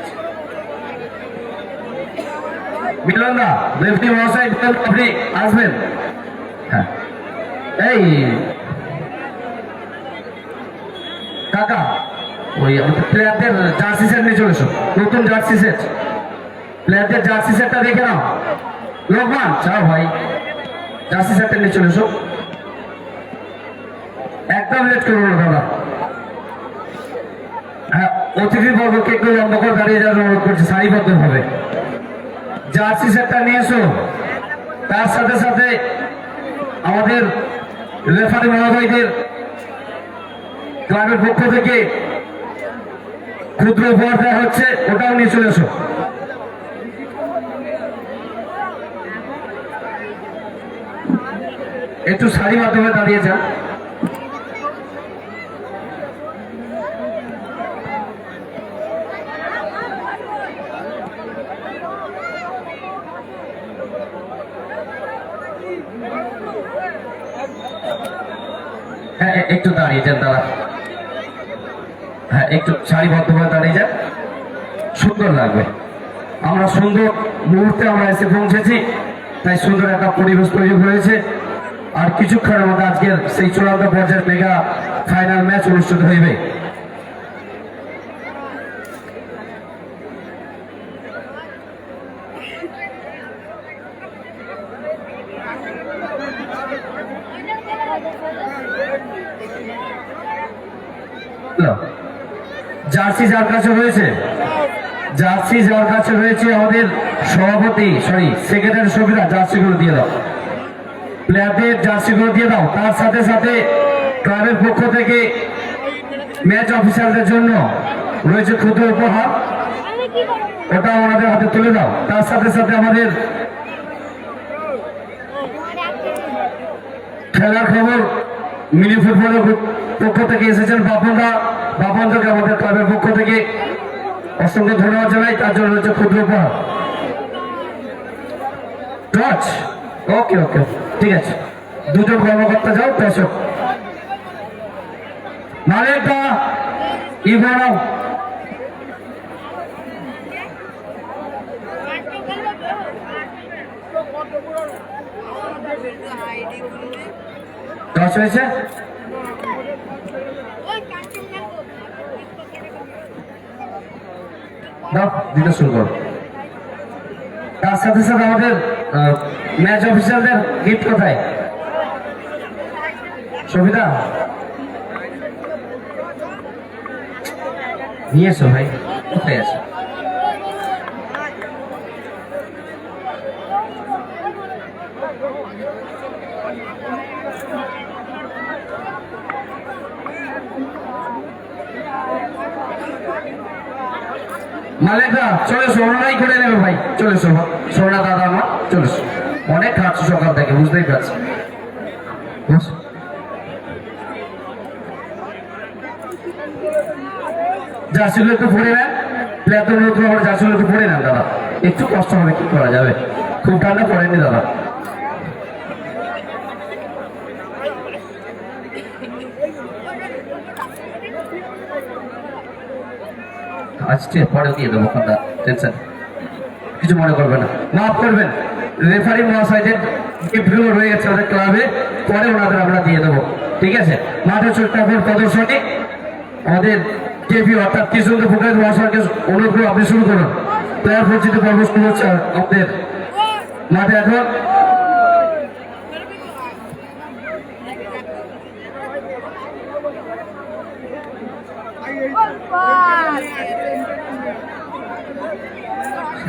আছে। মিলন দা, রেফারি মহাশয় আপনি আসবেন। হ্যাঁ, এই কাকা ওই প্লেয়ারদের জার্সি সেট নিয়ে চলে এসো, নতুন জার্সি সেট, প্লেয়ারদের জার্সি সেটটা দেখে নাও। লোকমান চাও ভাই, জার্সি সেটটা নিয়ে চলে এসো, একদম লেট করবো না দাদা। হ্যাঁ, অতিথি বর্গকে একটু লম্ব করে দাঁড়িয়ে যাওয়ার অনুরোধ করছে সারিবদ্ধ ভাবে। জার্সি সেটটা নিয়ে এসো, তার সাথে সাথে আমাদের রেফারি মহোদয়দের ক্লাবের পক্ষ থেকে ক্ষুদ্র উপহার দেওয়া হচ্ছে, ওটাও নিয়ে চলে এসো। একটু সারি মাধ্যমে দাঁড়িয়ে যান। হ্যাঁ, একটু দাঁড়িয়ে যান দাদা। হ্যাঁ, একটু সারিবদ্ধভাবে দাঁড়িয়ে যান, সুন্দর লাগবে। আমরা সুন্দর মুহূর্তে আমরা এসে পৌঁছেছি, তাই সুন্দর একটা পরিবেশ তৈরি হয়েছে। আর কিছুক্ষণের মধ্যে আজকের সেই চূড়ান্ত পর্যায়ের মেগা ফাইনাল ম্যাচ অনুষ্ঠিত হইবে। জার্সি যার কাছে হয়েছে, জার্সি যার কাছে হয়েছে আমাদের সভাপতি সেক্রেটারি সবিরা জার্সিগুলো দিয়ে দাও, প্লেয়ারদের জার্সিগুলো দিয়ে দাও। তার সাথে সাথে ক্লাবের পক্ষ থেকে ম্যাচ অফিসারদের জন্য রয়েছে ক্ষুদ্র উপহার, ওটাও আমাদের হাতে তুলে দাও। তার সাথে সাথে আমাদের খেলার খবর মিনি ফুটবলের পক্ষ থেকে এসেছেন বাপনদাকে আমাদের ক্লাবের পক্ষ থেকে অসংখ্য ধন্যবাদ জানাই, তার জন্য রয়েছে ক্ষুদ্র উপহার। টচ, ওকে ওকে, ঠিক আছে। দুজন কর্মকর্তা যাও, দর্শক মালেটা ই বানাও। টচ হয়েছে, দিতে শুরু করো। তার সাথে সাথে আমাদের ম্যাচ অফিসারদের গিফট কোথায়? সুবিধা নিয়ে এসো ভাই, কোথায় আছে? মালিকরা চলে এসো, ওনারাই করে নেবে ভাই, চলে এসো সোনা দাদা আমার, চলে এসো। অনেক খাচ্ছ সকাল থেকে, বুঝতেই পারছি। জার্সিগুলো একটু পড়ে নেন, প্লেয়ার নতুন আমার জার্সিগুলো একটু পড়ে নেন দাদা, একটু কষ্ট হবে, কি করা যাবে, খুব ঠান্ডা পড়েনি দাদা। আজকে পরে দিয়ে দেবো, টেনশন কিছু মনে করবেন না, মাফ করবেন। রেফারি মহাশয়দের গিফটগুলো রয়ে গেছে আমাদের ক্লাবে, পরে ওনাদের আমরা দিয়ে দেবো, ঠিক আছে। মাঠে ছোট্ট প্রদর্শনী আমাদের কেপি অর্থাৎ কৃষ্ণচন্দ্র ফুটবল মহাশয়কে অনুরোধ করে আপনি শুরু করুন। প্লেয়ার পরিচিত পর্ব শুরু হচ্ছে আমাদের মাঠে এখন।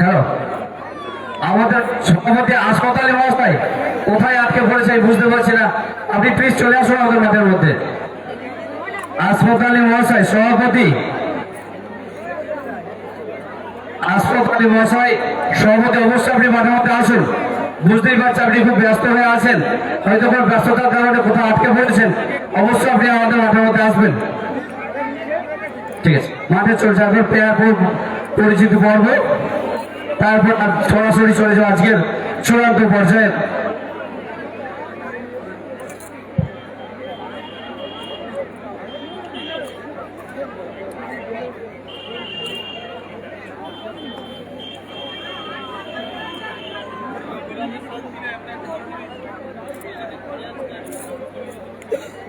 হ্যালো, আমাদের সভাপতি হাসপাতালে মহাশয় কোথায় আটকে পড়েছে বুঝতে পারছি না, আপনি প্লিজ চলে আসুন আমাদের মাঠের মধ্যে। হাসপাতালে মহাশয় সভাপতি, হাসপাতালে মহাশয় সভাপতি, অবশ্যই আপনি মাঠের মধ্যে আসুন। বুঝতেই পারছি আপনি খুব ব্যস্ত হয়ে আছেন, হয়তো কোনো ব্যস্ততার কারণে কোথাও আটকে পড়েছেন, অবশ্যই আপনি আমাদের মাঠের মধ্যে আসবেন, ঠিক আছে। মাঠে চলছে এখন প্লেয়ার পরিচিতি পর্ব, তারপর সরাসরি চলে যাও আজকের চূড়ান্ত পর্যায়ে।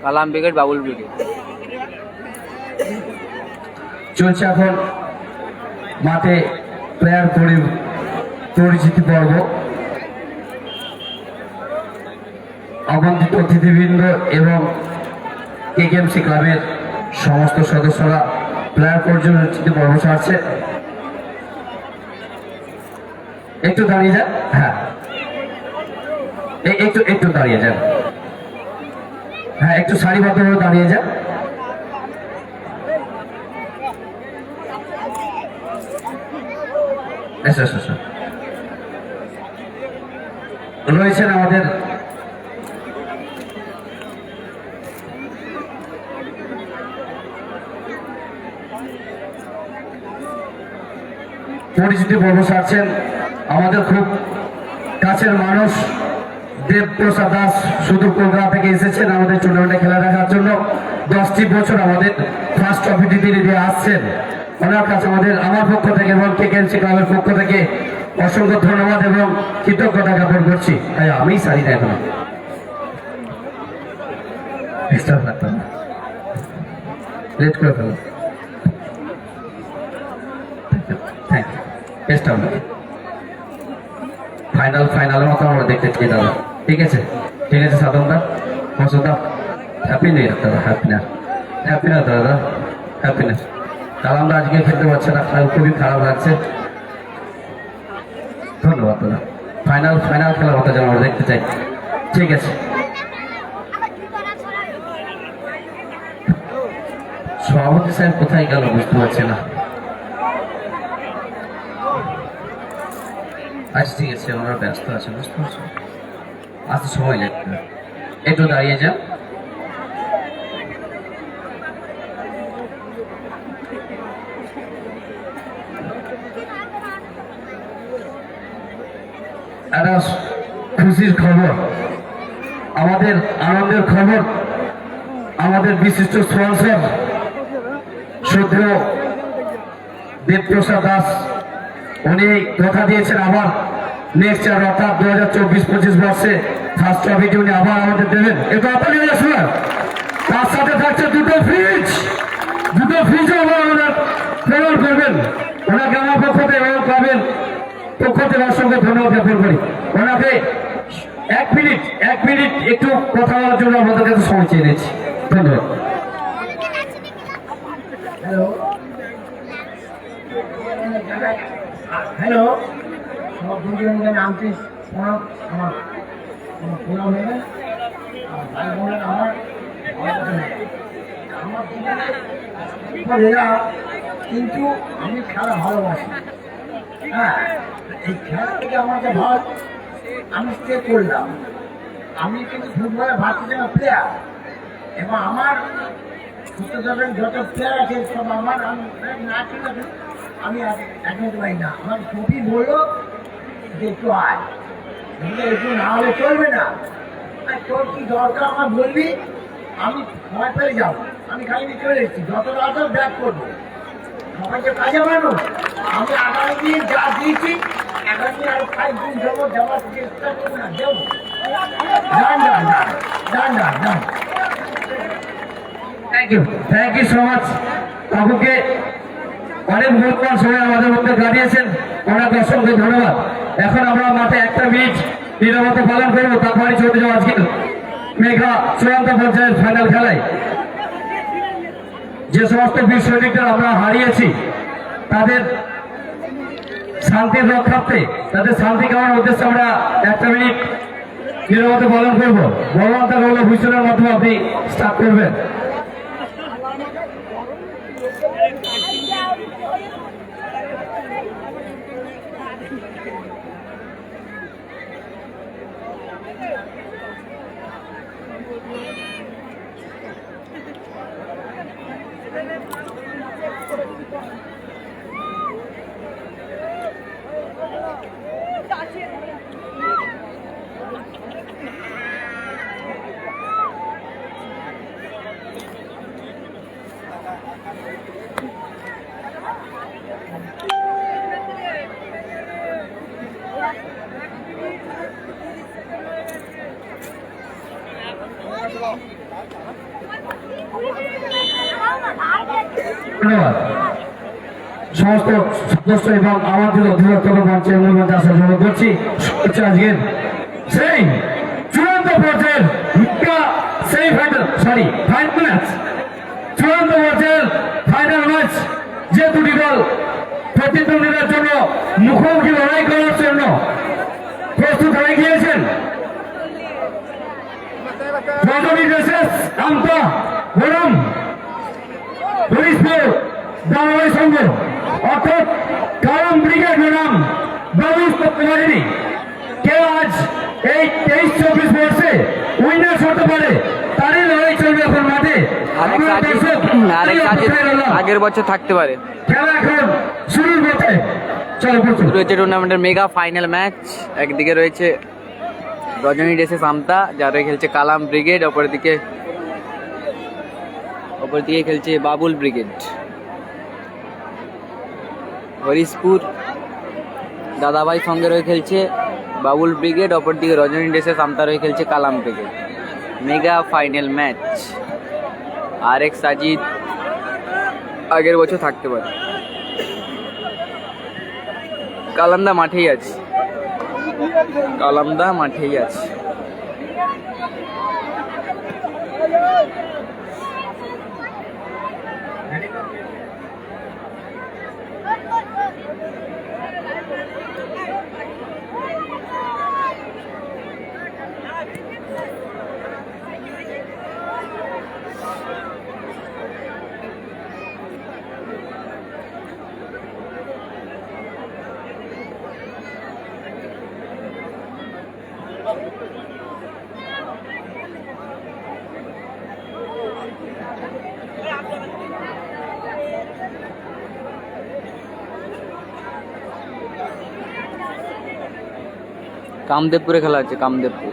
কালাম ব্রিগেড, বাবুল ব্রিগেড। চলছে এখন মাঠে প্লেয়ার পরিচিতি পর্ব। আমন্ত্রিত অতিথিবৃন্দ এবং কেকেএমসি ক্লাবের সমস্ত সদস্যরা প্লেয়ার পরিচিতি পর্ব সারছে। একটু দাঁড়িয়ে যান, হ্যাঁ একটু দাঁড়িয়ে যান, হ্যাঁ একটু সারিবদ্ধভাবে দাঁড়িয়ে যান। রয়েছেন আমাদের পরিচিতি পর্ব সারছেন আমাদের খুব কাছের মানুষ দেবপ্রসাদ দাস সুদূর কলকাতা থেকে এসেছেন আমাদের টুর্নামেন্টে খেলা দেখার জন্য। 10টি বছর আমাদের ফার্স্ট ট্রফিটি তিনি দিয়ে আসছেন। ওনার কাছে আমার পক্ষ থেকে এবং কেকেএমসি ক্লাবের পক্ষ থেকে অসংখ্য ধন্যবাদ এবং কৃতজ্ঞতা জ্ঞাপন করছি। তাই আমি সারি না এখন লেট করে ফেলো। ফাইনালের মতো আমরা দেখতে চাই দাদা। ঠিক আছে সাধন দা, মসুদ দা, হ্যাপি নিউ ইয়ার দাদা, হ্যাপি না দাদা, হ্যাপিনেস। কারণ আমরা আজকে খেলতে পারছি না, খুবই খারাপ লাগছে। ধন্যবাদ দাদা। ফাইনাল খেলার মতো যেন আমরা দেখতে চাই। ঠিক আছে, সভাপতি সাহেব কোথায় গেল বুঝতে পারছি না। আচ্ছা ঠিক আছে, ওনারা ব্যস্ত আছে, বুঝতে পারছি। আসতে সময় লাগবে, একটু দাঁড়িয়ে যান। একটা খুশির খবর, আমাদের আনন্দের খবর, আমাদের বিশিষ্ট স্পন্সর শ্রদ্ধেয় দেবপ্রসাদ দাস উনি কথা দিয়েছেন আবার নেক্সট ইয়ার অর্থাৎ 2024-25 বর্ষে ফার্স্ট ট্রফিটি উনি আবার আমাদের দেবেন। একটু আপনার শোনার, তার সাথে থাকছে দুটো ফ্রিজও আবার আমাদের প্রদান করবেন। ওনাকে আমার পক্ষ থেকে এবং ক্লাবের পক্ষ থেকে অসংখ্য ধন্যবাদ জ্ঞাপন করি। ওনাকে এক মিনিট একটু কথা বলার জন্য আমাদের কাছে সময় চেয়ে নিচ্ছি। ধন্যবাদ। হ্যালো, সব দুজনকে নামতে আমার প্রণাম নেবে। ভাই বোনের আমার কিন্তু আমি খেলা ভালোবাসি। হ্যাঁ, এই খেলা থেকে আমাকে ভালো আমি স্টে করলাম। আমি কিন্তু ফুটবলে ভারতীয় প্লেয়ার এবং আমার যত প্লেয়ার আছে সব আমার না ঠিক আছে আমি একমাত্র পাই না। আমার ছবি বললো যে একটু আয়, একটু না হলে চলবে না। তোর কি দরকার আমার বলবি, আমি সময় পেয়ে যাবো। আমি খাইনি চলে এসেছি, যত রাত ব্যাক করবো। সবাইকে কাজে মানুষ আমি আগামী দিন যা দিয়েছি আগামী আরো 5 দিন যাবো, যাওয়ার চেষ্টা করবো না, দেবো। Done. Thank you so much. বাবুকে অনেক মূল্যবান সময় আমাদের মধ্যে কাটিয়েছেন, ওনাকে অসংখ্য ধন্যবাদ। এখন আমরা মাঠে 1 মিনিট নীরবতা পালন করবো, তারপরে চলে যাবো আজকে মেঘা চূড়ান্ত পর্যায়ের ফাইনাল খেলায়। যে সমস্ত বীর সৈনিকদের আমরা হারিয়েছি তাদের শান্তির রক্ষার্থে, তাদের শান্তি কামনার উদ্দেশ্যে আমরা 1 মিনিট নীরবতা পালন করবো। বলবন্ত রৌল ভূষণের মাধ্যমে আপনি স্টার্ট করবেন। Come on. ধন্যবাদ সমস্ত সদস্য এবং আমাদের অধিদপ্তর মঞ্চের মূল মঞ্চে আসার জন্য করছি হচ্ছে আজকের সেই চূড়ান্ত পর্যায়ের সেই ফাইনাল ম্যাচ চূড়ান্ত পর্যায়ের ফাইনাল ম্যাচ যে দুটি দল প্রতিদ্বন্দ্বিতার জন্য মুখোমুখি লড়াই করার জন্য প্রস্তুত হয়ে গিয়েছেন। রজনী ড্রেসেস আমতা বনাম হরিশপুর দাদাভাই সংঘ অর্থাৎ কালাম ব্রিগেড বনাম বাবুল বাহিনী কে আজ এই 23-24 বর্ষে উইনার্স হতে পারে তারই লড়াই চলবে এখন মাঠে। আগের বছর থাকতে পারে। খেলা এখন শুরুর পথে। চলো শুরু হচ্ছে টুর্নামেন্টের মেগা ফাইনাল ম্যাচ। একদিকে রয়েছে রজনী ডেসে সামতা, যারা খেলছে কালাম ব্রিগেড, অপরদিকে খেলছে বাবুল ব্রিগেড। হরিশপুর দাদাভাই সঙ্গে রয়ে খেলছে বাবুল ব্রিগেড, অপরদিকে রজনী ডেসে সামতা রয়ে খেলছে Kalam brigade. Mega final match. RX Sajid আগের বছর থাকতে পারে। কালামদা মাঠেই আছে। কামদেবপুরে খেলা হচ্ছে, কামদেবপুর।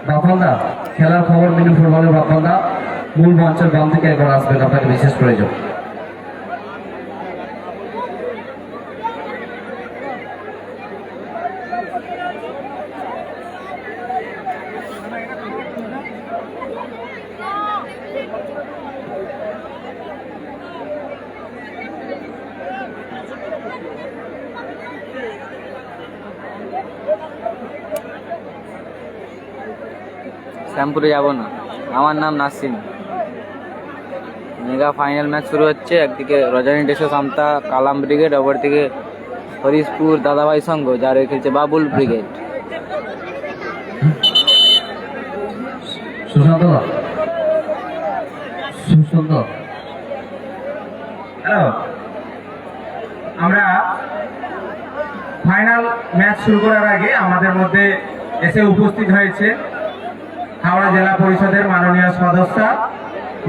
বাপনদা খেলার খবর মিনি ফুটবলের বাপনদা মূল মঞ্চের বাম থেকে একবার আসবেন, আপনাকে বিশেষ প্রয়োজন। শ্যামপুরে যাব না। আমার নাম নাসিম। মেগা ফাইনাল ম্যাচ শুরু হচ্ছে। একদিকে রজনী ডেসে সামতা কালাম ব্রিগেড, অপরদিকে হরিশপুর দাদাভাই সংঘ, যারা খেলছে বাবুল ব্রিগেড। হ্যালো, আমরা ফাইনাল ম্যাচ শুরু করার আগে আমাদের মধ্যে এসে উপস্থিত হয়েছে হাওড়া জেলা পরিষদের মাননীয় সদস্য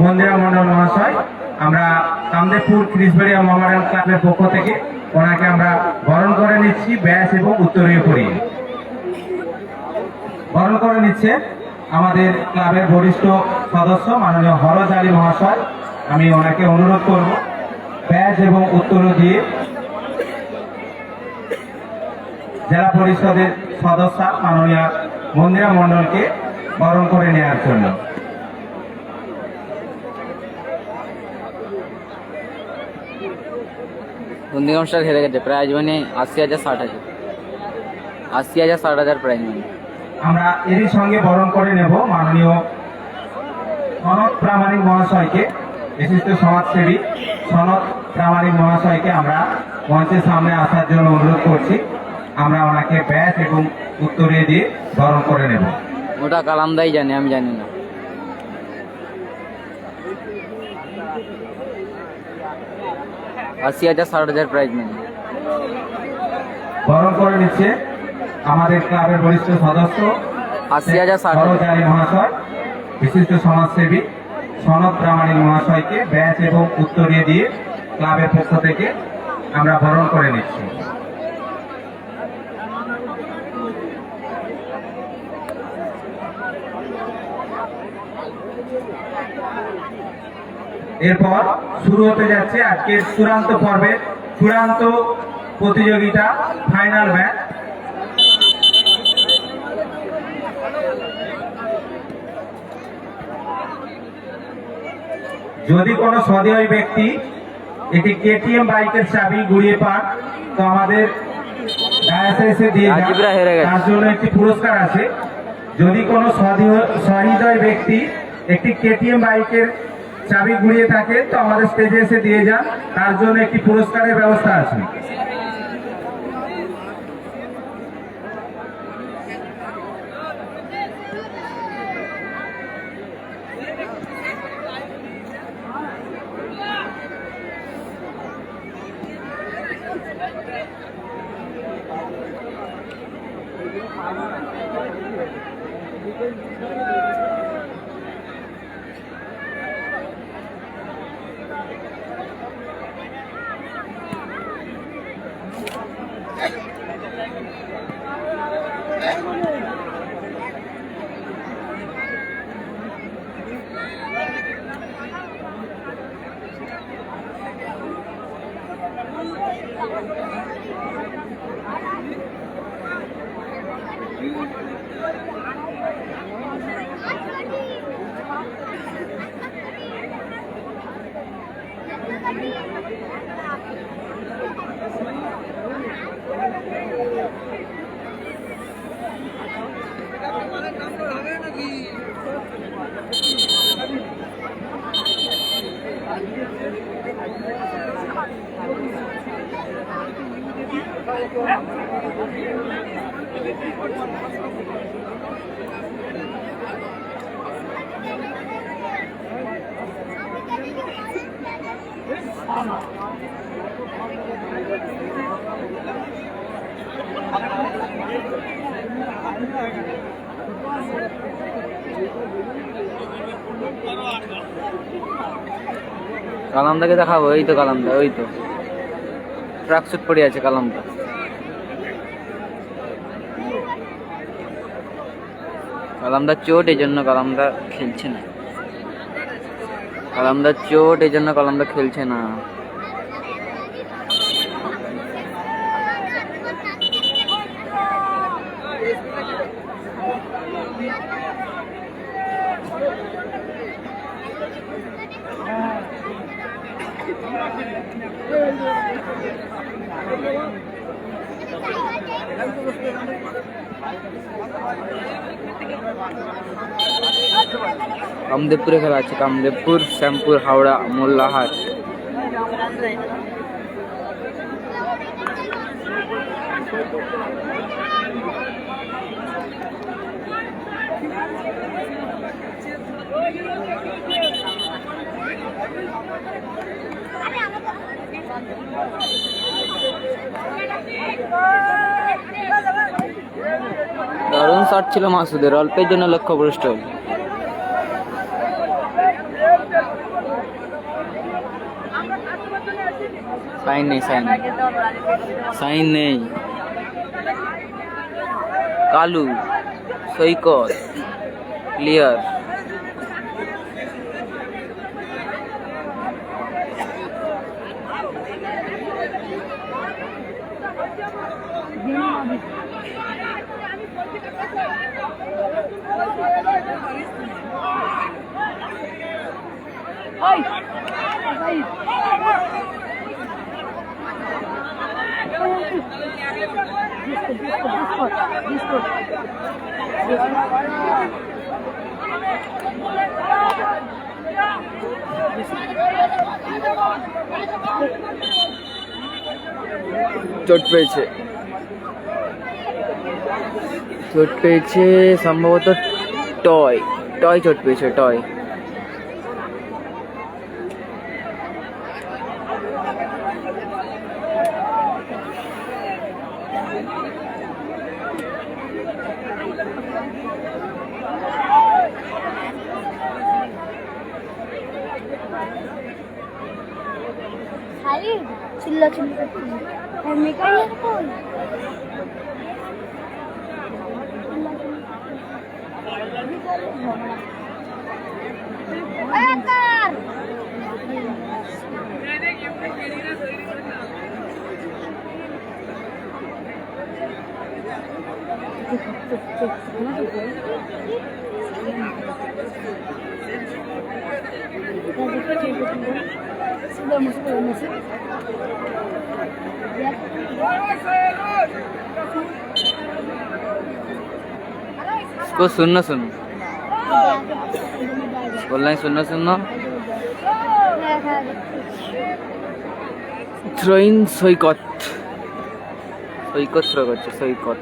মন্দিরা মন্ডল মহাশয়। আমরা কামদেবপুর ক্রিসবেরিয়া মোহামেডান ক্লাবের পক্ষ থেকে ওনাকে আমরা বরণ করে নিচ্ছি ব্যাস এবং উত্তরীয় পরিয়ে। বরণ করে নিচ্ছে আমাদের ক্লাবের বরিষ্ঠ সদস্য মাননীয় হরজ আলী মহাশয়। আমি ওনাকে অনুরোধ করব ব্যাস এবং উত্তরীয় দিয়ে জেলা পরিষদের সদস্য মাননীয় মন্দিরা মন্ডলকে বরণ করে নেওয়ার জন্য। বন্দিগঞ্জটা হেরে গেছে। প্রাইজ মানে 80,000 60,000 80,000 60,000 প্রাইজ মানে। আমরা এরই সঙ্গে বরণ করে নেব মাননীয় সনদ প্রামাণিক মহাশয়কে, বিশিষ্ট সমাজসেবী সনদ প্রামাণিক মহাশয়কে আমরা মঞ্চের সামনে আসার জন্য অনুরোধ করছি। আমরা ওনাকে ব্যাস এবং উত্তরে দিয়ে বরণ করে নেব। ওটা কালামদাই জানে, আমি জানি না। 80,000 60,000 প্রাইজ মানি। বরণ করে নিচ্ছে আমাদের ক্লাবের বরিষ্ঠ সদস্য 80,000 60,000। সরোজারি মহাশয়, বিশিষ্ট সমাজসেবী সনদ প্রামাণিক মহাশয়কে ব্যাচ এবং উত্তরীয় দিয়ে ক্লাবের পক্ষ থেকে আমরা বরণ করে নিচ্ছি। এরপর শুরু হতে যাচ্ছে আজকের চূড়ান্ত পর্বের চূড়ান্ত প্রতিযোগিতা, ফাইনাল ম্যাচ। যদি কোনো সদেয় ব্যক্তি একটি কেটিএম বাইকের চাবি গুড়িয়ে পান তো আমাদের ডায়াসে এসে দিয়ে যান, রাজীবরা হেরে গেছে। তার জন্য একটি পুরস্কার আছে। যদি কোনো সহৃদয় ব্যক্তি একটি কেটিএম বাইকের চাবি ঘুরিয়ে থাকে তো আমাদের স্টেজে এসে দিয়ে যান, তার জন্য একটি পুরস্কারের ব্যবস্থা আছে। কালামদাকে দেখাবো, এই তো কালামদা, ওই তো ট্রাক স্যুট পরে আছে কালামদা। কালামদার চোট, এই জন্য কালামদা খেলছে না। কালামদার চোট, এই জন্য কালামদা খেলছে না। কামদেবপুরে খেলা আছে, কামদেবপুর, শ্যামপুর, হাওড়া, মোল্লাহাট। দারুণ শট ছিল মাসুদের, অল্পের জন্য লক্ষ্যভ্রষ্ট হল। সাইন নেই, সাইন সাইন নেই। কালু, সৈকত, ক্লিয়ার। চোট পেয়েছে, চোট পেয়েছে সম্ভবত টয়, টয় চোট পেয়েছে, টয়। খালি চিল্লা চিল্লা আর মেকার কোন আকার इसको सुनना सुन बोलना है सुनना सुनना থ্রোইন সৈকত সৈকত থ্রো করছে সৈকত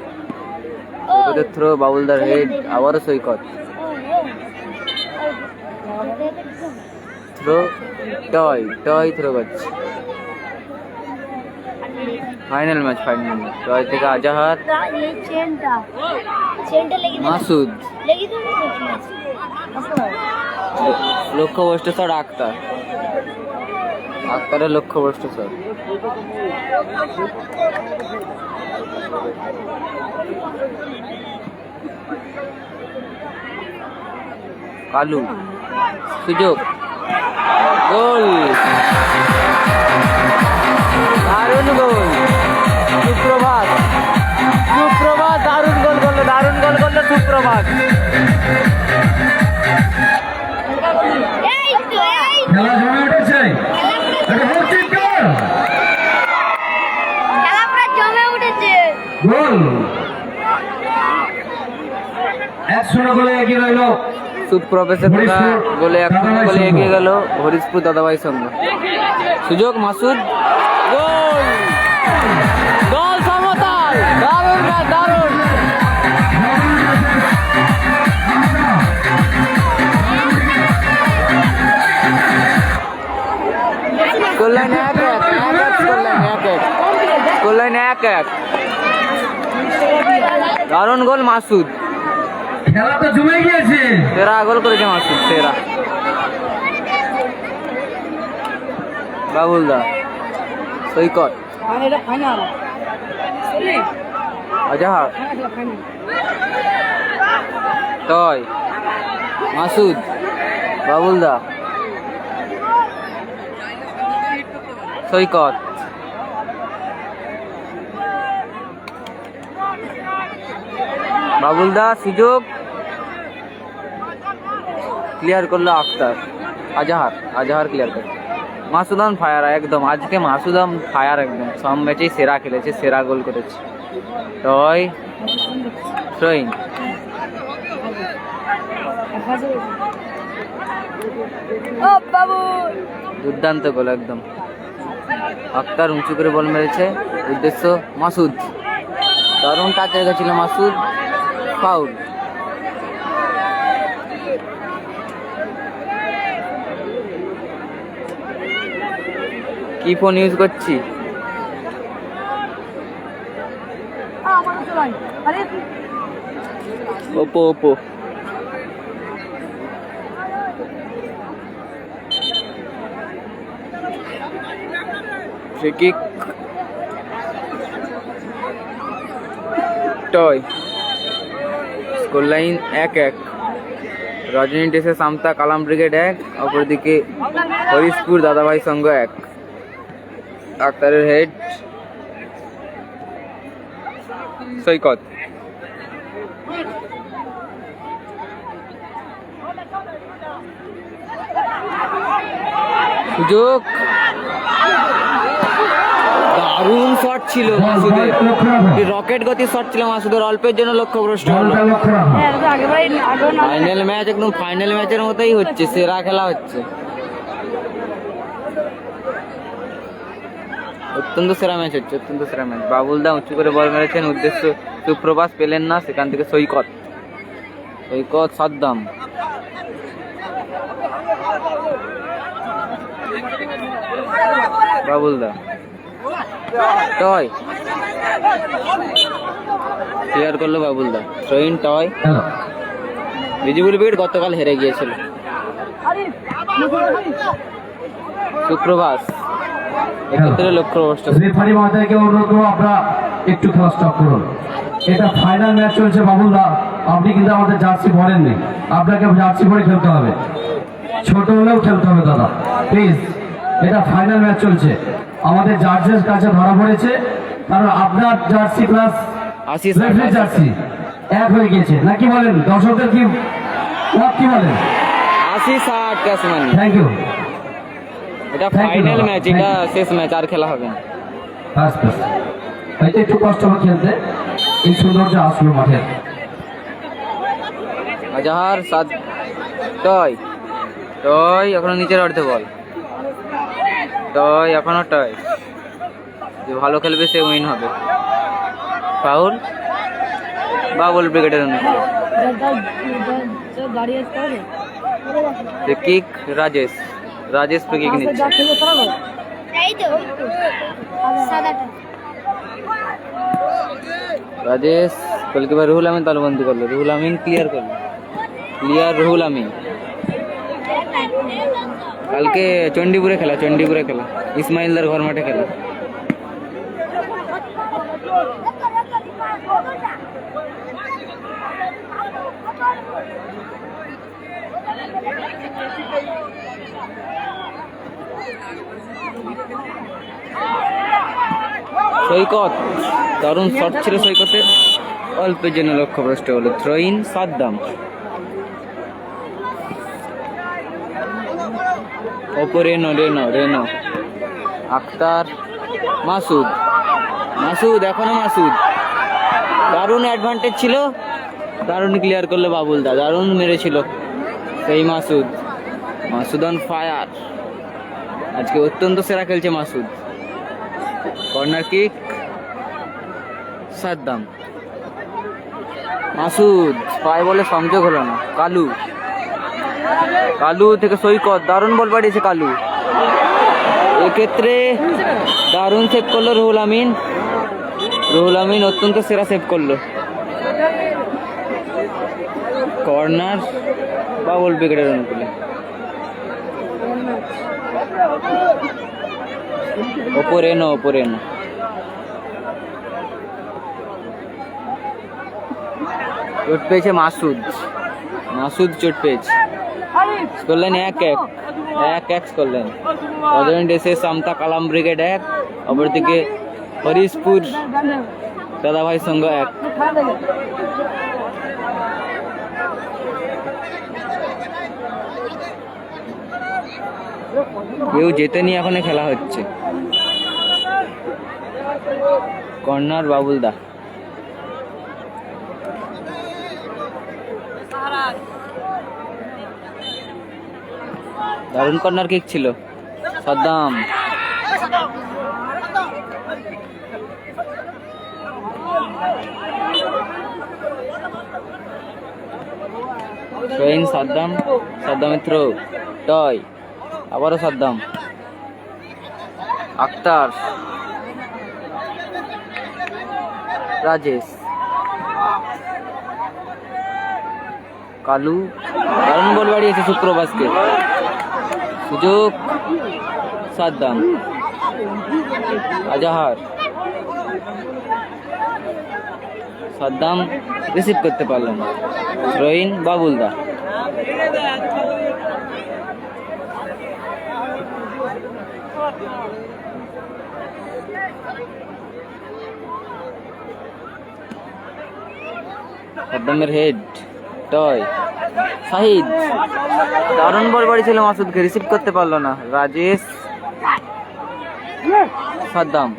সৈকতের থ্রো বাবুলদার হেড আবারও সৈকত থ্রো টয় টয় থ্রো করছে ফাইনাল ম্যাচ টয় থেকে আজাহার ये चेनটা লেগে মাসুদ লেগে তো লক্ষ্যভ্রষ্ট স্যার আক্তার আক্তারের লক্ষ্যভ্রষ্ট স্যার কালু সুযোগ গোল দারুণ গোল সুপ্রভাত সুপ্রভাত দারুণ গোল করলো সুপ্রভাত এই তো এই খেলা জমে উঠেছে এটা ভর্তি গোল খেলা পুরো জমে উঠেছে গোল 1-0 গোলে এগিয়ে রইল সুপ্রভেশের গোলে 1 গোলে এগিয়ে গেল হরিশপুর দাদাভাই সঙ্গ সুযোগ মাসুদ গোল গোল সমতাল দারুণ দারুণ গোললাইন 1-1 দারুণ গোল মাসুদ খেলা তো জমে গিয়েছে সেরা গোল করেছে মাসুদ সেরা বাবুলদা সৈকত আজাহার টয় মাসুদ বাবুলদা সৈকত বাবুলদা সুযোগ ক্লিয়ার করলো আক্তার আজাহার ক্লিয়ার করে মাসুদান ফায়ার একদম আজকে মাসুদাম ফায়ার একদম সব ম্যাচেই সেরা খেলেছে সেরা গোল করেছে টয় থ্রোইন ও বাবু দুর্দান্ত গোল একদম আক্তার উঁচু করে বল মেরেছে উদ্দেশ্য মাসুদ দারুণ টাচ রেখেছিল মাসুদ ফাউল কি ফোন ইউজ করছি Oppo free kick toy score line 1-1 রজনী ডেসে সামতা কালাম ব্রিগেড 1 অপরদিকে হরিশপুর দাদাভাই সংঘ 1 আক্তারের হেড সৈকত সুযোগ দারুণ শট ছিল মাসুদের রকেট গতির শট ছিল মাসুদের অল্পের জন্য লক্ষ্যভ্রষ্ট হলো ফাইনাল ম্যাচ একদম ফাইনাল ম্যাচের মতোই হচ্ছে সেরা খেলা হচ্ছে অত্যন্ত সেরা ম্যাচ বাবুলদা উঁচু করে বল মেরেছেন উদ্দেশ্য সুপ্রভাস পেলেন না সেখান থেকে সৈকত সাদ্দাম বাবুলদা টয় ক্লিয়ার করলো বাবুলদা। থ্রোইন টয়। খেলো ভিজিবল ব্রিগেড গতকাল হেরে গিয়েছিল। সুপ্রভাস এক্ষেত্রে লক্ষ্য নষ্ট। রেফারি মহোদয়কে অনুরোধ করবো আপনারা একটু খেলা স্টপ করুন। এটা ফাইনাল ম্যাচ চলছে বাবুলদা, আপনি কিন্তু আমাদের জার্সি পরেননি, আপনাকে জার্সি পরে খেলতে হবে, ছোট হলেও খেলতে হবে দাদা প্লিজ। এটা ফাইনাল ম্যাচ চলছে, আমাদের জার্সির কাছে ধরা পড়েছে, কারণ আপনার জার্সি প্লাস আশিস রেফারির জার্সি এক হয়ে গিয়েছে, নাকি বলেন? দর্শকদের কি কি বলেন? 80-60 ক্যাশ মানি। Thank you. এটা Thank you, ফাইনাল দাদা। ম্যাচ, Thank এটা you. শেষ ম্যাচ, আর খেলা হবে না। বাস বাস, হয়তো একটু কষ্ট হবে খেলতে, এই সৌন্দর্য আসলো মাঠের। আজাহার সাত টয়। টয় এখনো নিচের অর্ধে বল। টয় এখনো টয়। যে ভালো খেলবে সে উইন হবে। ফাউল বাবুল ব্রিগেডের অনুকূলে। গাড়ি আসতে হবে kick Rajesh. Rajesh free kick নিচ্ছে। এই তো সাদাটা রাজেশ গোলকিপার রুহুল আমিন তালবন্দি করলো। রুহুল আমিন ক্লিয়ার করলো। ক্লিয়ার রুহুল আমিন। কালকে চণ্ডীপুরে খেলা, চণ্ডীপুরে খেলা, ইসমাইলদার ঘর মাঠে খেলা। সৈকত দারুণ শট ছিল সৈকতের, অল্পের জন্য লক্ষ্যভ্রষ্ট হলো। থ্রোইন সাদ্দাম। ওপরে রেনো আক্তার মাসুদ। মাসুদ এখনো মাসুদ, দারুণ অ্যাডভান্টেজ ছিল, দারুণ ক্লিয়ার করলো বাবুলদা, দারুণ মেরেছিল সেই মাসুদ। মাসুদ অন ফায়ার, আজকে অত্যন্ত সেরা খেলছে মাসুদ। Corner kick Saddam. মাসুদ পায়ে বলে সংযোগ হলো না। কালু থেকে সৈকত, দারুণ বল পাঠিয়েছে কালু। এক্ষেত্রে দারুণ সেভ করলো রুহুল আমিন। রুহুল আমিন অত্যন্ত সেরা সেভ করলো। কর্নার বাবুল ব্রিগেডের অনুকূলে। ওপরে এনো চোট পেয়েছে মাসুদ চোট পেয়েছে। করলেন 1-1 করলেন। রজনী এসে সামতা কালাম ব্রিগেড 1, অপরদিকে হরিশপুর দাদাভাই সংঘ 1। কেউ জেতেনি, এখনো খেলা হচ্ছে। কর্নার বাবুলদা। দারুণ কর্নার কিক ছিল। সাদ্দাম সাদ্দামের থ্রো। টয় আবারও সাদ্দাম। আক্তার রাজেশ। কালু দারুণ বল বাড়িয়েছে সুপ্রভাসকে। সুযোগ সাদ্দাম। আজাহার। সাদ্দাম রিসিভ করতে পারল না। রহিন বাবুলদা। সাদ্দামের হেড। টয় শাহিদ, দারুণ বল বাড়িয়েছিল মাসুদকে, রিসিভ করতে পারলো না। রাজেশ সাদ্দাম।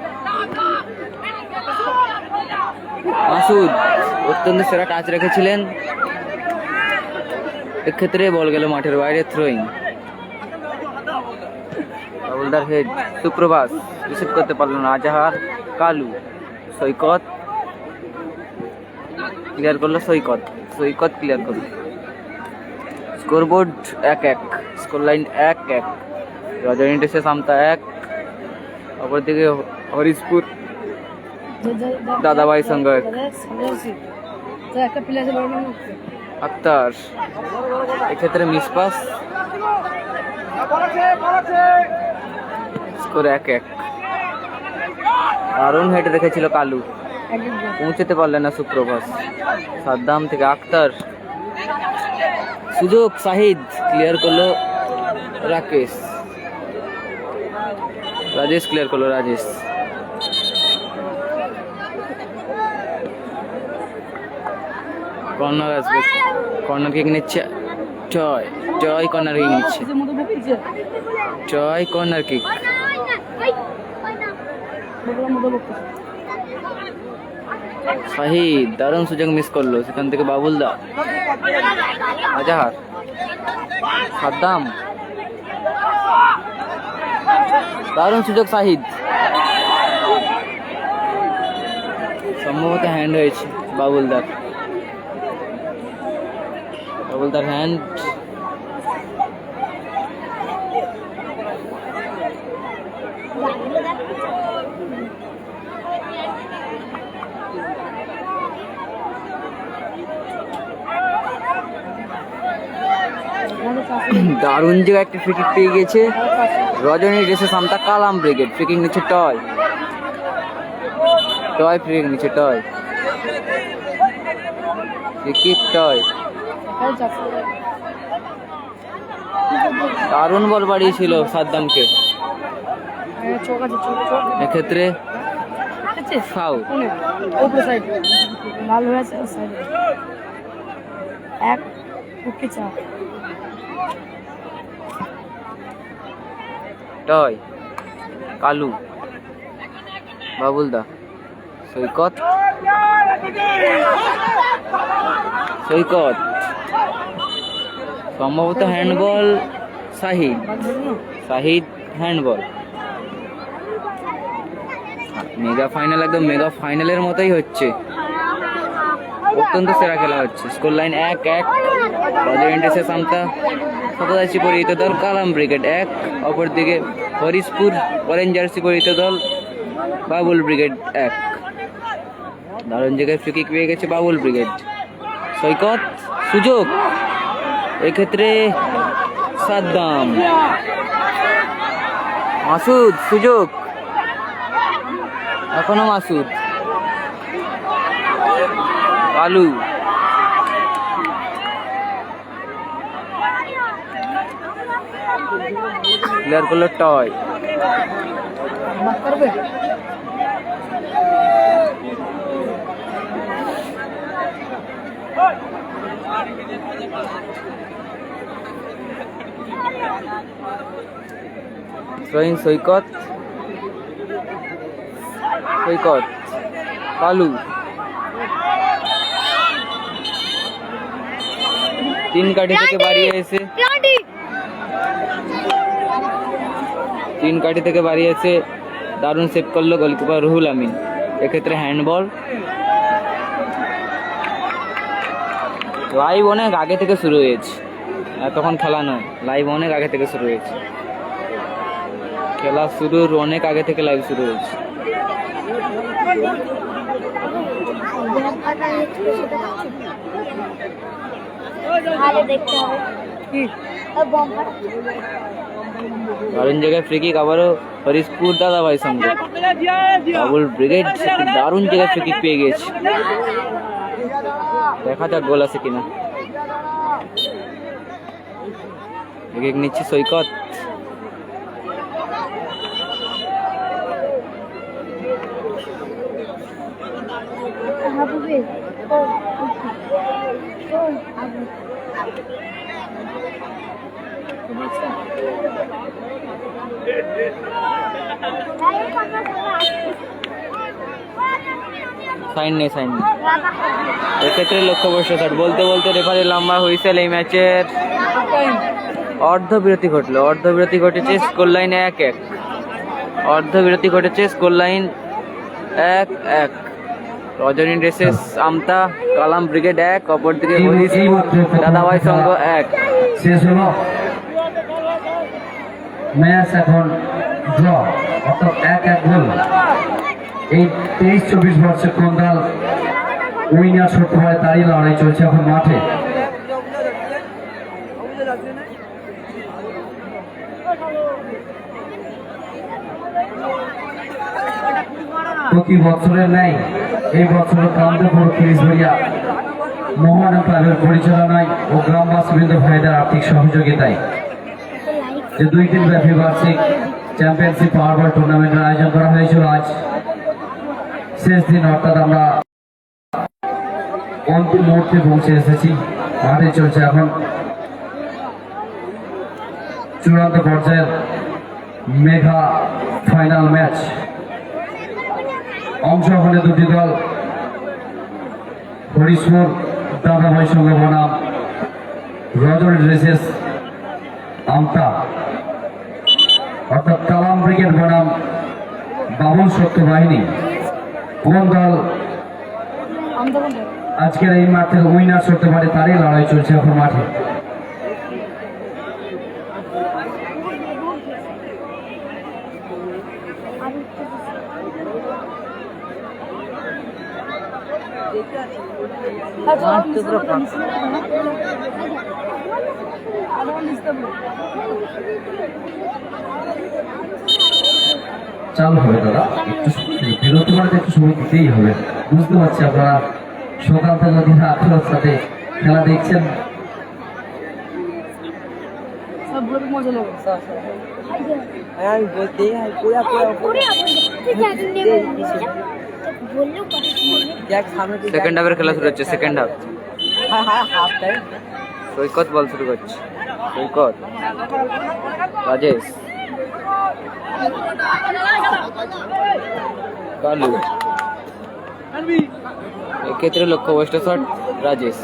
মাসুদ অত্যন্ত সেরা টাচ রেখেছিলেন, এক্ষেত্রে বল গেল মাঠের বাইরে। থ্রোইং বাবুলদার হেড। সুপ্রভাস রিসিভ করতে পারলো না। আজাহার কালু। সৈকত ক্লিয়ার করলো। সৈকত ক্লিয়ার করলো। Scoreboard 1-1, score line 1-1। রজনী ডেসে সামতা 1, অপরদিকে হরিশপুর দাদাভাই সঙ্গে এক। একটা প্লেয়ার ছিল আক্তার এক্ষেত্রে মিস পাস, স্কোর 1-1। দারুণ হেঁটে রেখেছিল কালু, পৌঁছতে পারলেন না সুপ্রভাস। সাদ্দাম থেকে আক্তার, সুযোগ শাহিদ, ক্লিয়ার করলো রাকেশ, রাজেশ ক্লিয়ার করলো রাজেশ। কর্নার আসবে, কর্নার কিক নিচ্ছে জয়, জয় কর্নার কিক নিচ্ছে, জয় কর্নার কিক। শাহিদ দারুণ সুযোগ মিস করলো, সেখান থেকে বাবুল দা, আজাহার, সাদ্দাম, দারুণ সুযোগ শাহিদ, সম্ভবত হ্যান্ড হয়েছে বাবুলদার, বাবুলদার হ্যান্ড। দারুণ জায়গায় একটা ফ্রি কিক পেয়ে গেছে রজনী ড্রেসের সামতা কালাম ব্রিগেড। ফ্রি কিক নিচ্ছে টয়, টয় ফ্রি কিক নিচ্ছে টয়, ফ্রি কিক টয়। দারুণ বল বাড়িয়েছিল সাদ্দামকে, এক্ষেত্রে ফাউল। লাল হয়ে আছে সাইডে এক উঠে চা টয়, কালু, বাবুলদা, সৈকত, সৈকত, সম্ভবত handball Shahid, Shahid handball. Mega final একদম মেগা ফাইনালের মতোই হচ্ছে, অত্যন্ত সেরা খেলা হচ্ছে। Score line 1-1। রজনী সামতা শতদাসী পরিহিত দল কালাম ব্রিগেড 1, অপরদিকে হরিশপুর অরেঞ্জ জার্সি পরিহিত দল বাবুল ব্রিগেড 1। দারুণ জায়গায় ফ্রি কিক পেয়ে গেছে বাবুল ব্রিগেড। সৈকত, সুযোগ, এক্ষেত্রে সাদ্দাম, মাসুদ, সুযোগ, এখনো মাসুদ, কালু, ক্লিয়ার করলো টয়। থ্রোইং সৈকত, সৈকত, কালু, 3 কাঠি থেকে বাড়িয়ে এসে 3 কাঠি থেকে বাড়িয়ে এসে দারুণ সেভ করলো গোলকিপার রুহুল আমিন। এক্ষেত্রে হ্যান্ডবল। লাইভ অনেক আগে থেকে শুরু হয়েছে, তখন খেলা নয়, লাইভ অনেক আগে থেকে শুরু হয়েছে, খেলা শুরুর অনেক আগে থেকে লাইভ শুরু হয়েছে। দারুণ জায়গায় ফ্রি কিক, আবারও হরিশপুর দাদাভাই সঙ্গে বাবুল ব্রিগেড দারুণ জায়গায় ফ্রি কিক পেয়ে গেছে। দেখা যাক গোল আছে কিনা। ফ্রি কিক নিচ্ছে সৈকত, সাইন নেই, সাইন নেই। এক্ষেত্রে লক্ষ্যবর্ষ শট। বলতে বলতে রেফারি লম্বা হুইসেল। এই ম্যাচের অর্ধবিরতি ঘটলো, অর্ধবিরতি ঘটেছে, স্কোর লাইন 1-1। অর্ধবিরতি ঘটেছে, স্কোর লাইন 1-1। রজনী ড্রেসেস আমতা কালাম ব্রিগেড 1, অপরদিকে দাদাভাই সংঘ 1। শেষ হলো ম্যাচ, এখন ড্র, অর্থাৎ 1-1 গোল। এই 23-24 বর্ষের কোন দল উইনার করতে পারে তারই লড়াই চলছে এখন মাঠে। প্রতি বছরের ন্যায় এই বছরের কামদেপুর কিরিশবাড়িয়া মোহনা ক্লাবের পরিচালনায় ও গ্রামবাসীবৃন্দ ভাইদের আর্থিক সহযোগিতায় যে 2 দিন ব্যাপী বার্ষিক চ্যাম্পিয়নশিপ পাওয়ারবল টুর্নামেন্টের আয়োজন করা হয়েছিল। আজ শেষ দিন, অর্থাৎ আমরা অন্তিম মুহূর্তে পৌঁছে এসেছি। মাঠে চলছে এখন চূড়ান্ত পর্যায়ের মেগা ফাইনাল ম্যাচ। অংশগ্রহণে 2টি দল, হরিশপুর দাদাভাই সংঘ বনাম রজনী ড্রেসেস আমতা, অর্থাৎ কালাম ব্রিগেড বনাম বাবুল সত্য বাহিনী। কোন দল আজকের এই মাঠ থেকে উইনার করতে পারে তারই লড়াই চলছে এখন মাঠে। চালু হবে দাদা, একটু বিরতি মানে একটু সময় দিতেই হবে। বুঝতে পারছি আপনারা সকাল থেকে দিন আগ্রহের সাথে খেলা দেখছেন। সেকেন্ড হাফের খেলা শুরু হচ্ছে। সেকেন্ড হাফ, সৈকত বল শুরু করছে। সৈকত, রাজেশ, কালু, এক্ষেত্রে লক্ষ্যভ্রষ্ট শট রাজেশ।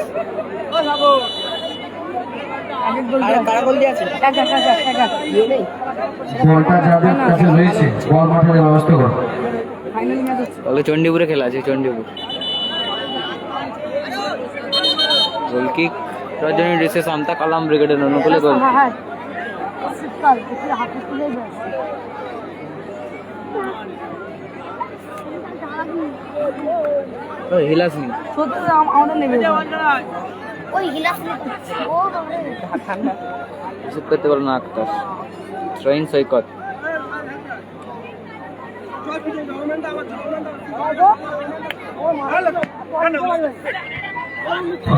বলটা যাদের কাছে রয়েছে বল মাঠানোর ব্যবস্থা করো। তাহলে চণ্ডীপুরে খেলা আছে। চণ্ডীপুর গোলকিক রজনী ড্রেসেস আমতা কালাম ব্রিগেডের অনুকূলে গোল। হিলাস নি রিসিভ করতে পারলো না আক্তার। ট্রেন সৈকত,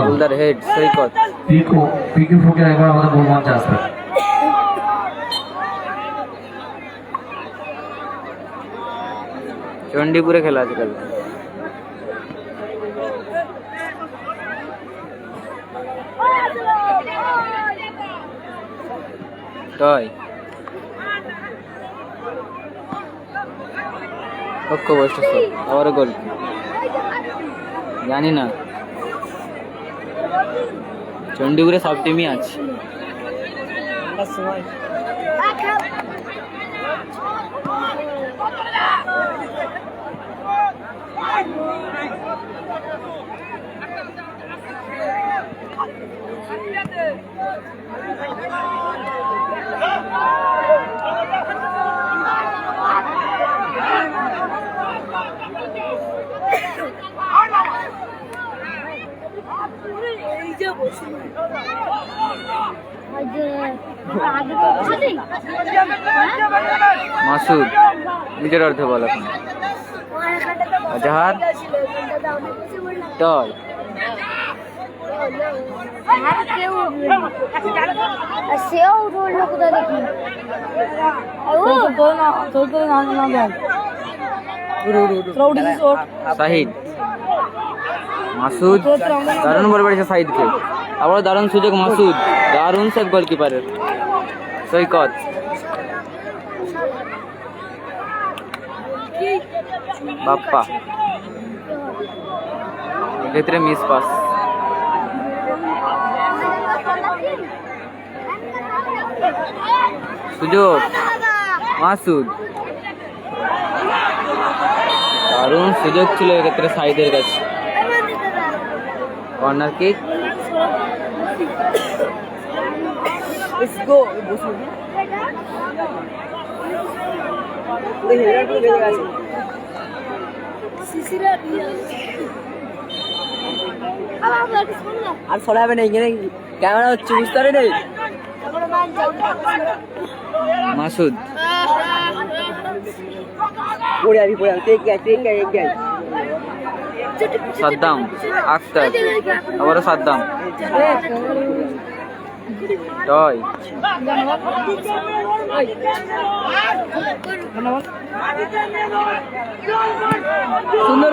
হোল্ডার হেড সৈকত। পিকু ফুকের একবার আমাদের গোল মঞ্চে আসবে। চণ্ডীপুরে খেলা আছে কাল। টয় লক্ষ্যভ্রষ্ট শট, আবার গোল। জানি না, চণ্ডীপুরে সব টিমই আছে। মাসুদ নিজের অর্ধে বল এখন। আজহার, টয়, শাহিদ, মাসুদ দারুণ বল পেয়েছে শাহিদকে। আবার দারুণ সুযোগ মাসুদ, দারুণ সেভ গোলকিপারের। সৈকত, বাপ্পা, এক্ষেত্রে মিস পাস। সুযোগ মাসুদ, দারুণ সুযোগ ছিল এক্ষেত্রে সাইদের কাছে। কর্নার কিক, আর সরাবে না এখানে ক্যামেরা হচ্ছে বুঝতে পারি নেই মাসুদ সাদ্দাম আক্তার আবারও সাদ্দাম টয়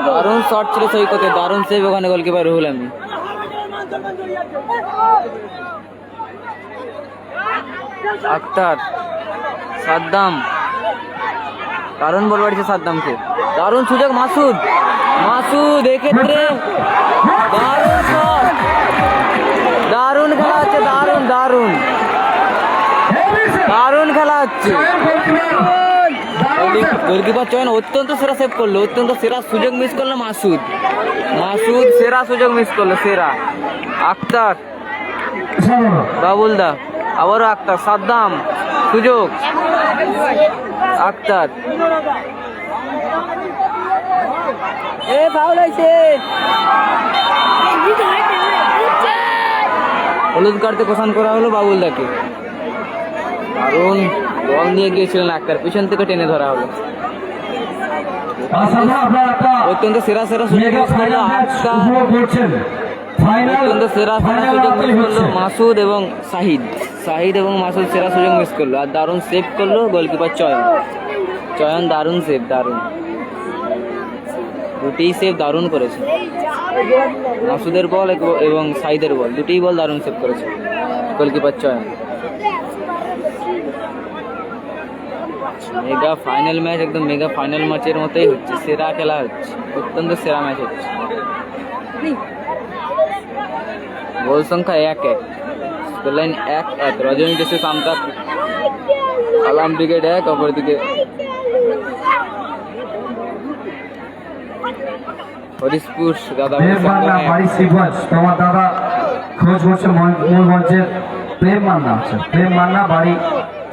দারুণ শট ছিল সৈকতে, দারুণ সেভ ওখানে গোলকিপার রুহুল আমিন। আক্তার সাদ্দাম দারুণ বল বাড়িছে সাদ্দামকে, দারুণ সুযোগ মাসুদ, মাসুদ এক্ষেত্রে দারুণ শট, দারুণ খেলা হচ্ছে, দারুণ দারুণ দারুণ খেলা হচ্ছে। গোলকিপার চয়ন অত্যন্ত সেরা সেভ করলো, অত্যন্ত সেরা সুযোগ মিস করলো মাসুদ, মাসুদ সেরা সুযোগ মিস করলো, সেরা। আক্তার বাবুলদা আবারও আক্তার, সাদ্দাম সুযোগ, আক্তার হলুদ কার্ডে কোশান করা হলো বাবুলদাকে। দারুণ বল নিয়ে গিয়েছিলেন আক্তার, পিছন থেকে টেনে ধরা হলো। অত্যন্ত সেরা সেরা সুযোগ মিস করলো আক্তার, অত্যন্ত সেরা সেরা সুযোগ মিস করলো মাসুদ এবং শাহিদ, শাহিদ এবং মাসুদ সেরা সুযোগ মিস করলো। আর দারুণ সেভ করলো গোলকিপার চয়ন, চয়ন দারুণ সেভ, দারুণ দুটিই সেভ দারুণ করেছে, মাসুদের বল এবং শাহিদের বল দুটিই বল দারুণ সেভ করেছে গোলকিপার চয়ন। মেগা ফাইনাল ম্যাচ, একদম মেগা ফাইনাল ম্যাচের মতোই হচ্ছে, সেরা খেলা হচ্ছে, অত্যন্ত সেরা ম্যাচ হচ্ছে। গোল সংখ্যা 1-1, স্কোর লাইন 1-1। রজনী দেশে সামতা আলাম ব্রিগেড 1, অপরদিকে হরিশপুর তোমার দাদা খোঁজ করছে মূল মঞ্চের প্রেম মান্না, আছে প্রেম মান্না বাড়ি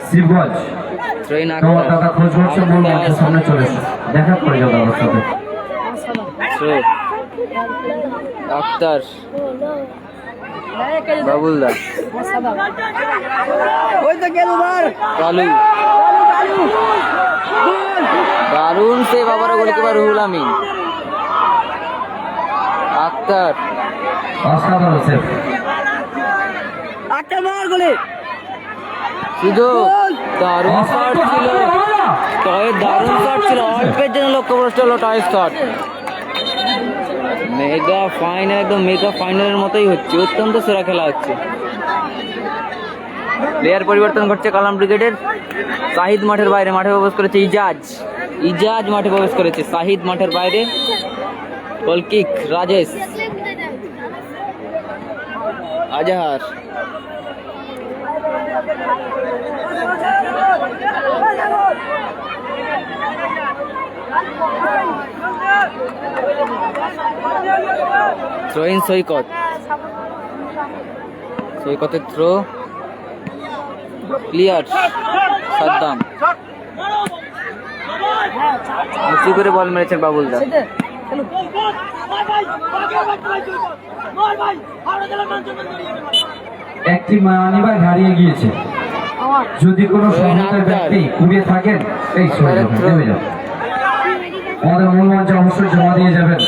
শিবগঞ্জ, তোমার দাদা খোঁজ করছে মূল মঞ্চের সামনে চলে এসো, দেখা করে যাও দাদার সাথে। আক্তার বাবুলদা কালু, দারুণ সেভ আবারও গোলকিপার রুহুল আমিন। আক্তার অসাধারণ সেভ, সুযোগ, দারুণ শট ছিল টয়ের, দারুণ শট ছিল, অল্পের জন্য লক্ষ্যভ্রষ্ট হলো টয়ের শট। মেগা ফাইনাল, একদম মেগা ফাইনালের মতোই হচ্ছে, অত্যন্ত সেরা খেলা হচ্ছে। প্লেয়ার পরিবর্তন করছে কালাম ব্রিগেডের, শাহিদ মাঠের বাইরে, মাঠে প্রবেশ করেছে ইজাজ, ইজাজ মাঠে প্রবেশ করেছে, শাহিদ মাঠের বাইরে। গোলকিক রাজেশ, আজহার থ্রোইন সৈকত, সৈকতের থ্রো ক্লিয়ার, সাদ্দাম উঁচু করে বল মেরেছেন বাবুলদা। একটি মানিব্যাগ হারিয়ে গিয়েছে, যদি কোনো সহায়তার ব্যক্তি কুড়িয়ে থাকেন এই নেমে যান, আমাদের মূল মঞ্চে অবশ্যই জমা দিয়ে যাবেন।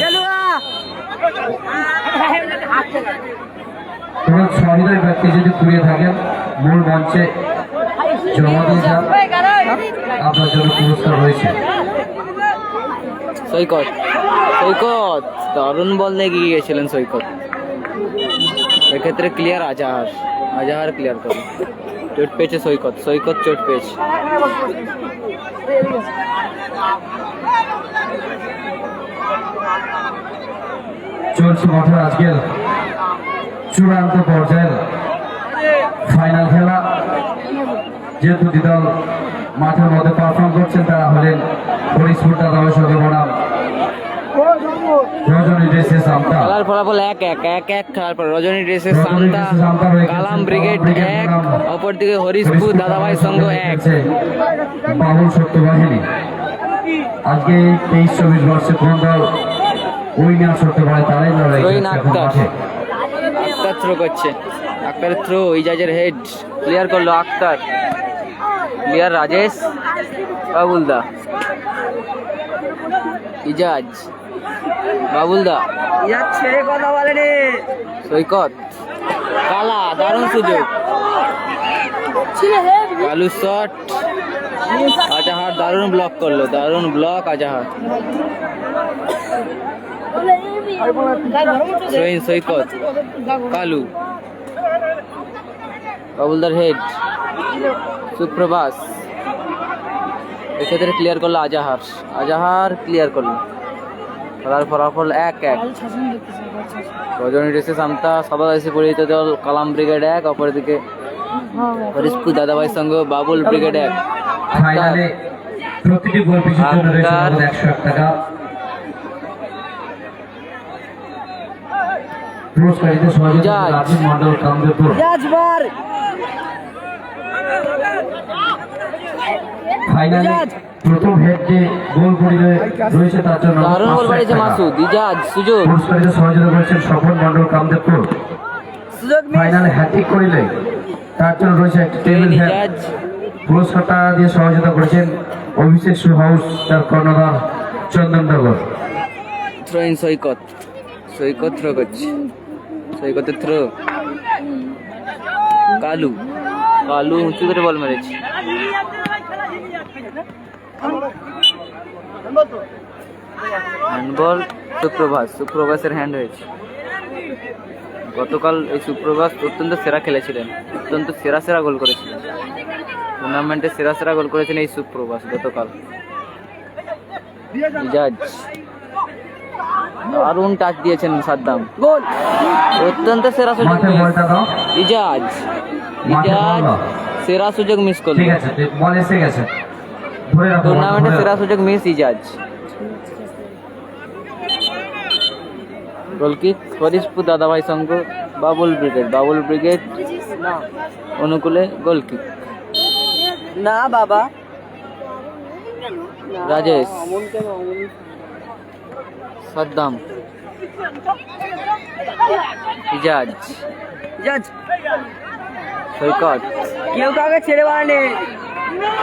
কোনো সহৃদয় ব্যক্তি যদি কুড়িয়ে থাকেন মূল মঞ্চে জমা দিয়ে যান, আপনার জন্য পুরস্কার রয়েছে। সৈকত, সৈকত দারুণ বল নিয়ে এগিয়ে গিয়েছিলেন সৈকত, এক্ষেত্রে ক্লিয়ার আজহার, আজহার ক্লিয়ার করে, চোট পেয়েছে সৈকত, সৈকত চোট পেয়েছে। চলছে মাঠের আজকের চূড়ান্ত পর্যায়ের ফাইনাল খেলা। যে দুটি দল মাঠের মধ্যে পারফর্ম করছেন তারা হলেন হরিশপুর দাদাভাই সঙ্গে বনাম রজনী ড্রেসেস সামতা। খেলার ফলাফল 1-1 খেলার পর রজনী ড্রেসেস সামতা কালাম ব্রিগেড 1, অপরদিকে হরিশপুর দাদাভাই সংঘ 1। বাহুল সত্যবাহিনী আজকে 23-24 বর্ষে কোন দল উইনার করতে পারে তারাই লড়াই রোহিন করছে এখন আক্তার মাঠে। আক্তার থ্রো করছে, আক্তার থ্রো, ইজাজের হেড ক্লিয়ার করলো আক্তার, ক্লিয়ার রাজেশ, বাবুলদা, ইজাজ, বাবুলদা, ইজাজ ছেড়ে কথা বলেনি, সৈকত, কালা, দারুণ সুযোগ, কালু শট, আজাহার দারুণ ব্লক করলো, দারুণ ব্লক আজাহার, রোহিন, সৈকত, কালু, বাবুলদার হেড, সুপ্রভাস, এক্ষেত্রে ক্লিয়ার করলো আজাহার, আজাহার ক্লিয়ার করলো, খেলার ফলাফল 1-1। রজনী রেসে সামতা সবাই এসে পরিচিত দল কালাম ব্রিগেড 1, অপরদিকে হরিশপুর দাদাভাই সঙ্গ বাবুল ব্রিগেড 1। ফাইনালে প্রতিটি গোল পিছুর জন্য রয়েছে আক্তার। নগদ 101 টাকা। পুরস্কারিত সহযোগী ইজাজ। রাজীব মন্ডল কামদেবপুর। ফাইনালে প্রথম হেড যে গোল করিলে রয়েছে তার জন্য দারুণ গোল 501 বাড়িয়েছে টাকা। মাসুদ, ইজাজ সুযোগ, পুরস্কারিত সহযোগিতা করেছেন স্বপন মন্ডল কামদেবপুর। ফাইনালে হ্যাট্রিক করিলে তার জন্য রয়েছে একটি টেবিল ফ্যান। ইজাজ, পুরস্কারটা দিয়ে সহযোগিতা করেছেন অভিষেক শু হাউস, তার কর্ণধার চন্দননগর। থ্রোইন সৈকত, সৈকত থ্রো করছে, সৈকতের থ্রো, কালু, কালু উঁচু করে বল মেরেছে, হ্যান্ডবল, সুপ্রভাস, সুপ্রভাসের হ্যান্ড হয়েছে। গতকাল এই সুপ্রভাস অত্যন্ত সেরা খেলেছিলেন, অত্যন্ত সেরা সেরা গোল করেছিলেন, টুর্নামেন্টে সেরা সেরা গোল করেছেন এই সুপ্রভাস গতকাল। ইজাজ দারুণ টাচ দিয়েছেন সাদ্দাম, গোল, অত্যন্ত সেরা সুযোগ মাঠে মিস, বলটা দাও। ইজাজ, মাঠে ইজাজ বল দাও। সেরা সুযোগ মিস করলো, ঠিক আছে, বল এসে গেছে, ধরে রাখো, টুর্নামেন্টে ধরে সেরা রাখো। সুযোগ মিস ইজাজ। গোলকিক হরিশপুর দাদাভাই সংঘ বাবুল ব্রিগেড, বাবুল ব্রিগেড অনুকূলে গোলকিক, না বাবা, রাজেশ, সাদ্দাম, ইজাজ, ইজাজ, সৈকত, কেউ কাউকে ছেড়ে বাড়ানে,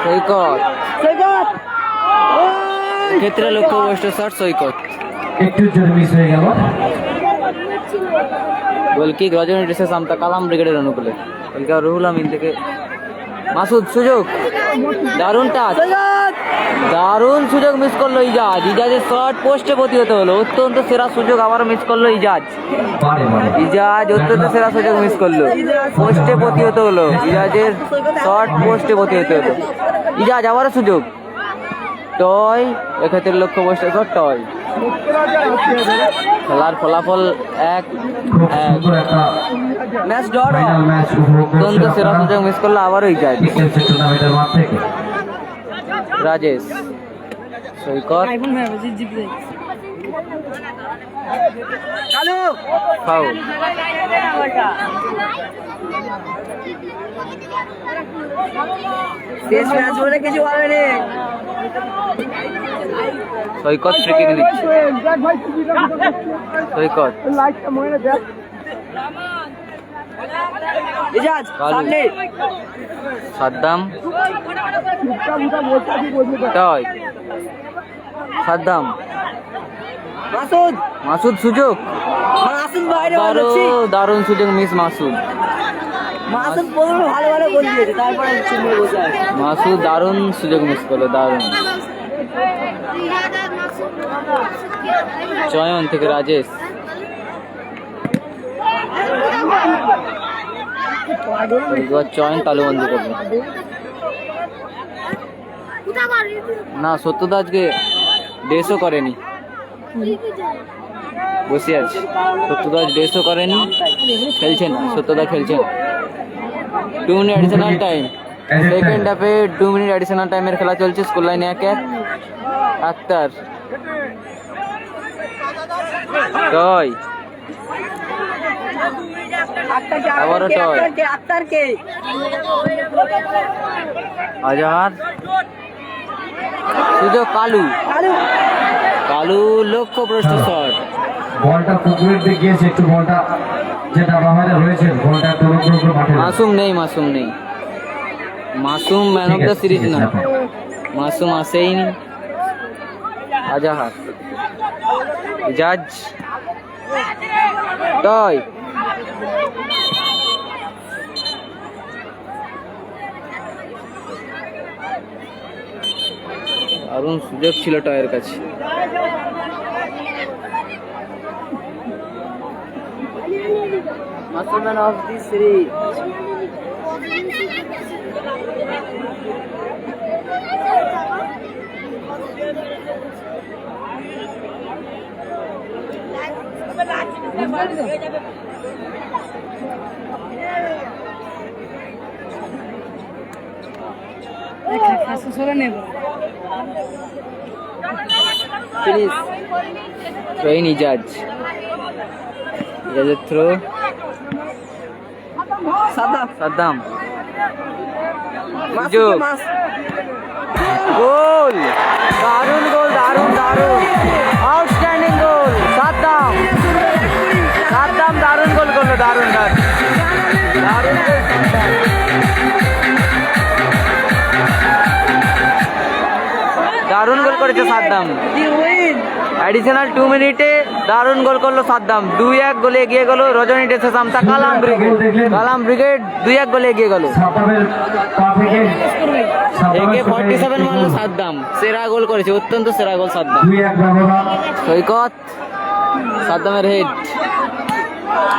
সৈকত, সৈকত, ক্ষেত্রে লক্ষ্যভ্রষ্ট শট সৈকত, একটু জোরে মিস হয়ে গেল। গোলকিক রজনী ড্রেসে সামতা কালাম ব্রিগেডের অনুকূলে, গোলকিপার রুহুল আমিন থেকে মাসুদ, সুযোগ, দারুণ টাচ, দারুণ সুযোগ মিস করলো ইজাজ, ইজাজের শট পোস্টে প্রতিহত হলো, অত্যন্ত সেরা সুযোগ আবার মিস করলো ইজাজ, বারে বারে ইজাজ অত্যন্ত সেরা সুযোগ মিস করলো, পোস্টে প্রতিহত হলো, ইজাজের শট পোস্টে প্রতিহত হলো, ইজাজ আবারও সুযোগ, টয়, এক্ষেত্রে লক্ষ্যভ্রষ্ট শট টয়। খেলার ফলাফল 1-1। খুব সুন্দর একটা ম্যাচ ডট, ফাইনাল ম্যাচ উপভোগ অত্যন্ত করছেন সেরা আপনারা সুযোগ মিস করলো আবারও ইজাজ, বিকেএসসি টুর্নামেন্টের মাঠ থেকে। রাজেশ, সৈকত, ফাউল, সৈকত ফ্রি কিক নিচ্ছে, সৈকত, কালু, সাদ্দাম, টয়, সাদ্দাম, মাসুদ, মাসুদ সুযোগ, দারুণ দারুণ সুযোগ মিস মাসুদ, মাসুদ দারুণ সুযোগ মিস করলো, দারুণ। চয়ন থেকে রাজেশ, চয়ন তালুবন্দি করলো, না সত্যদা আজকে ড্রেসও করেনি, বসে আছে, সত্যদা ড্রেসও করেনি, খেলছেন, সত্যদা খেলছেন। 2 মিনিট অ্যাডিশনাল টাইম, সেকেন্ড হাফে 2 মিনিট অ্যাডিশনাল টাইমের খেলা চলছে, স্কুল লাইনে 1-1। আক্তার, টয়, আবারও টয়, আজহার, সুযোগ কালু, কালু লক্ষ্যভ্রষ্ট শট, বলটা পুকুরের দিকে গিয়েছে, একটু বলটা যে দাদা ভাইরা রয়েছেন বলটা একটু অনুগ্রহ করে মাঠে রাখুন। মাসুম নেই, মাসুম নেই, মাসুম ম্যান অফ ঠিক দ্য আছে, সিরিজ ঠিক না, আছে, আপনি। মাসুম আসেই নি। আজাহার জাজ টয় দারুণ সুযোগ ছিল টয়ের কাছে। Masum man of the series. Finish throw in Ijaz, ইজাজের থ্রো সাদ্দাম সুযোগ গোল, দারুণ গোল, দারুণ দারুণ আউটস্ট্যান্ডিং গোল। সাদ্দাম দারুণ গোল করলো, দারুণ দারুণ দারুণ গোল সাদ্দাম। দারুণ গোল করেছে সাদ্দাম। অ্যাডিশনাল 2 মিনিটে দারুণ গোল করলো সাদ্দাম। 2-1 গোলে এগিয়ে গেল রজনী ডেসে সামতা কালাম ব্রিগেড। কালাম ব্রিগেড 2-1 গোলে এগিয়ে গেল। সাতাবের পা থেকে একে 47 মারলো সাদ্দাম। সেরা গোল করেছে, অত্যন্ত সেরা গোল সাদ্দাম। 2-1 ব্যবধান। সৈকত, সাদ্দামের হেড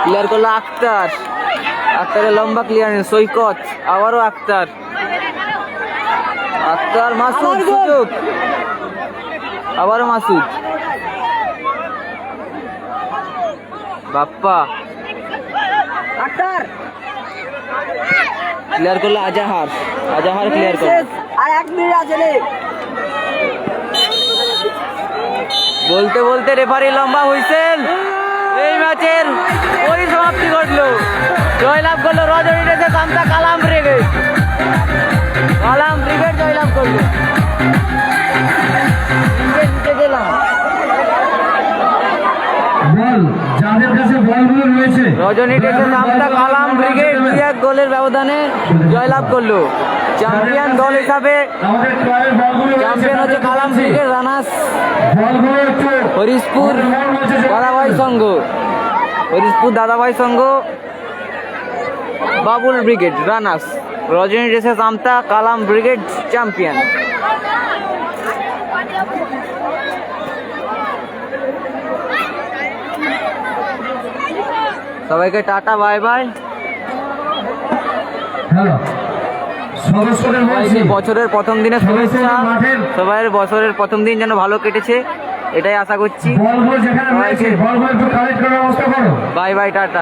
ক্লিয়ার করলো আক্তার। আক্তারের লম্বা ক্লিয়ারেন্স। সৈকত আবারও আক্তার, আক্তার মাসুদ সুযোগ, আবারও মাসুদ। বাপ্পা ক্লিয়ার করলো আজাহার। আজাহার ক্লিয়ার করলো। বলতে বলতে রেফারি লম্বা হুইসেল। এই ম্যাচের পরিসমাপ্তি ঘটলো। জয়লাভ করলো রজনী ডেসে সামতা কালাম ব্রিগেড। কালাম ব্রিগেড জয়লাভ করলো। জিতে গেলাম। বল যাদের কাছে বলগুলো রয়েছে রজনী ডেসে সামতা কালাম ব্রিগেড 2-1 গোলের ব্যবধানে জয়লাভ করলো। চ্যাম্পিয়ন দল হিসাবে আমাদের ক্লাবের বলগুলো চ্যাম্পিয়ন হচ্ছে কালাম ব্রিগেড রানার্স বলগুলো একটু হরিশপুর দাদাভাই সংঘ। হরিশপুর দাদাভাই সংঘ বাবুল ব্রিগেড রানার্স। রজনী ডেসে সামতা কালাম ব্রিগেড চ্যাম্পিয়ন। সবাইকে টাটা, বাই বাই। হ্যালো সদস্যদের বলছি সবাইকে বছরের প্রথম দিনে শুভেচ্ছা। সবাই বছরের প্রথম দিন যেন ভালো কেটেছে, এটাই আশা করছি। বলগুলো যেখানে রয়েছে বলগুলো একটু কালেক্ট করার ব্যবস্থা করো। Bye bye, tata.